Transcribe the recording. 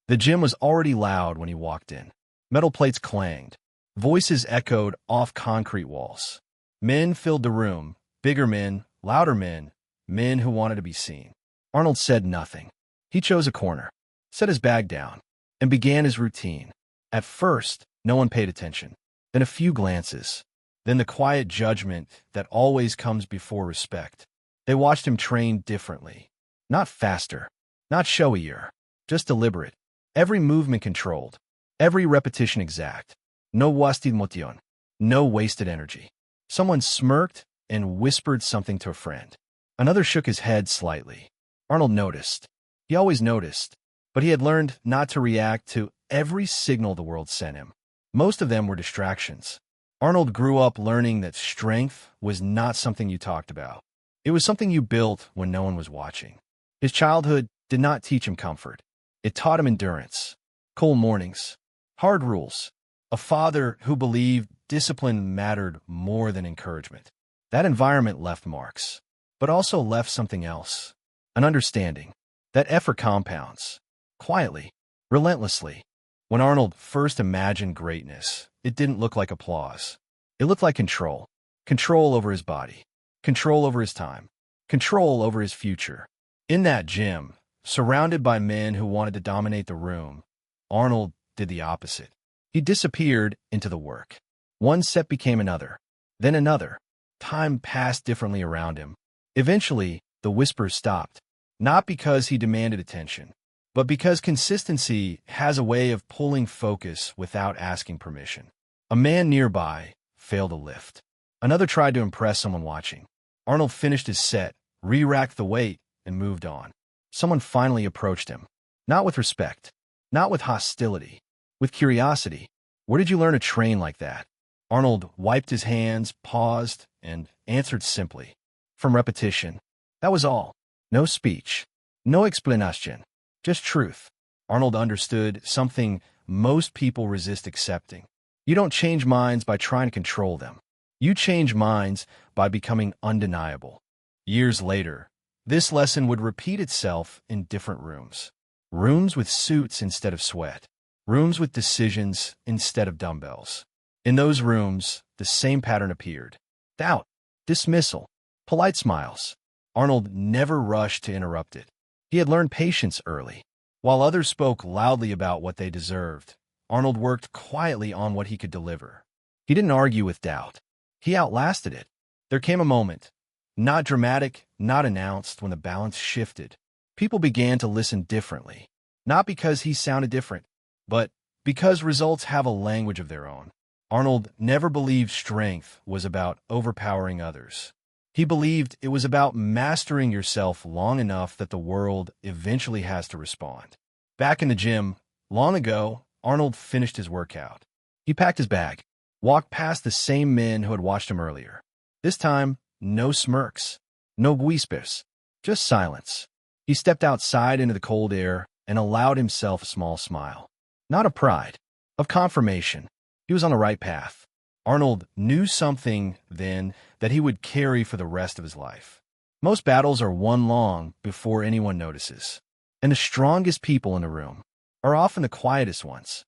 The gym was already loud when he walked in. Metal plates clanged. Voices echoed off concrete walls. Men filled the room, bigger men, louder men, men who wanted to be seen. Arnold said nothing. He chose a corner, set his bag down, and began his routine. At first, no one paid attention. Then a few glances. Then the quiet judgment that always comes before respect. They watched him train differently. Not faster, not showier, just deliberate. Every movement controlled, every repetition exact. No wasted motion, no wasted energy. Someone smirked and whispered something to a friend. Another shook his head slightly. Arnold noticed. He always noticed, but he had learned not to react to every signal the world sent him. Most of them were distractions. Arnold grew up learning that strength was not something you talked about. It was something you built when no one was watching. His childhood did not teach him comfort. It taught him endurance, cold mornings, hard rules, a father who believed discipline mattered more than encouragement. That environment left marks, but also left something else, an understanding that effort compounds, quietly, relentlessly. When Arnold first imagined greatness, it didn't look like applause. It looked like control. Control over his body, control over his time, control over his future. In that gym, surrounded by men who wanted to dominate the room, Arnold did the opposite. He disappeared into the work. One set became another, then another. Time passed differently around him. Eventually, the whispers stopped, not because he demanded attention, but because consistency has a way of pulling focus without asking permission. A man nearby failed a lift. Another tried to impress someone watching. Arnold finished his set, re-racked the weight, and moved on. Someone finally approached him. Not with respect, not with hostility, with curiosity. Where did you learn to train like that? Arnold wiped his hands, paused, and answered simply. From repetition. That was all. No speech. No explanation. Just truth. Arnold understood something most people resist accepting. You don't change minds by trying to control them. You change minds by becoming undeniable. Years later, this lesson would repeat itself in different rooms. Rooms with suits instead of sweat. Rooms with decisions instead of dumbbells. In those rooms, the same pattern appeared. Doubt, dismissal, polite smiles. Arnold never rushed to interrupt it. He had learned patience early. While others spoke loudly about what they deserved, Arnold worked quietly on what he could deliver. He didn't argue with doubt. He outlasted it. There came a moment, not dramatic, not announced, when the balance shifted. People began to listen differently. Not because he sounded different, but because results have a language of their own. Arnold never believed strength was about overpowering others. He believed it was about mastering yourself long enough that the world eventually has to respond. Back in the gym, long ago, Arnold finished his workout. He packed his bag, walked past the same men who had watched him earlier. This time, no smirks, no whispers, just silence. He stepped outside into the cold air and allowed himself a small smile. Not of pride, of confirmation. He was on the right path. Arnold knew something then that he would carry for the rest of his life. Most battles are won long before anyone notices. And the strongest people in the room are often the quietest ones.